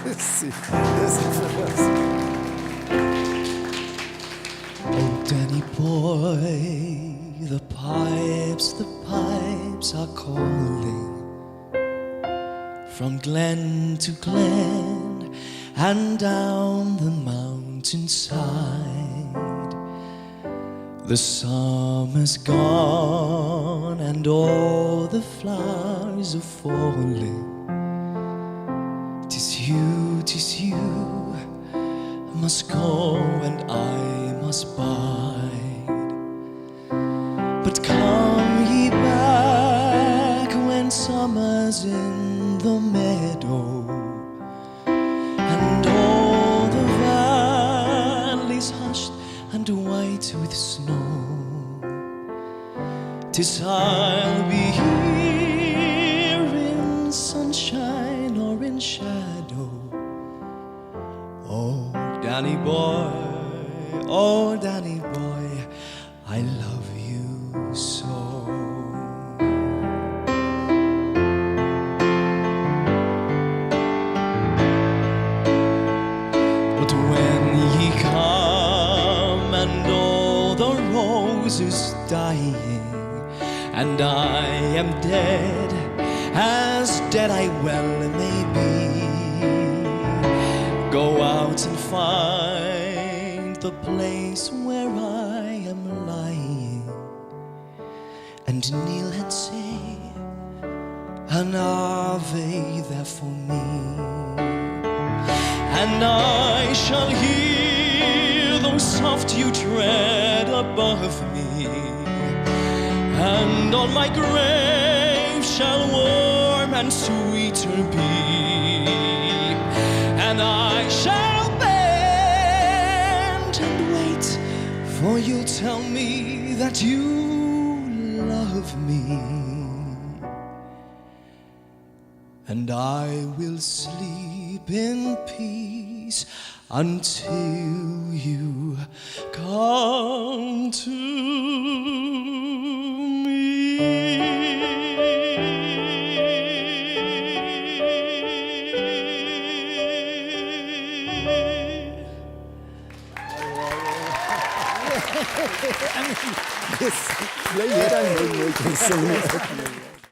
Esse pedaço. Oh, Danny boy, the pipes are calling from glen to glen and down the mountainside. The summer's gone and all the flowers are falling. 'Tis you, must go and I must bide. But come ye back when summer's in the meadow and all the valleys hushed and white with snow. 'Tis I'll be here in sunshine or in shadow. Oh, Danny boy, oh, Danny boy, I love you so. But when ye come and all the roses dying, and I am dead, as dead I well may be, go out and find the place where I am lying, and kneel and say an Ave there for me, and I shall hear those soft you tread above me, and on my grave shall warm and sweeter be, and I shall bend and wait, for you tell me that you love me, and I will sleep in peace until you come to me. Esse daí era muito, muito,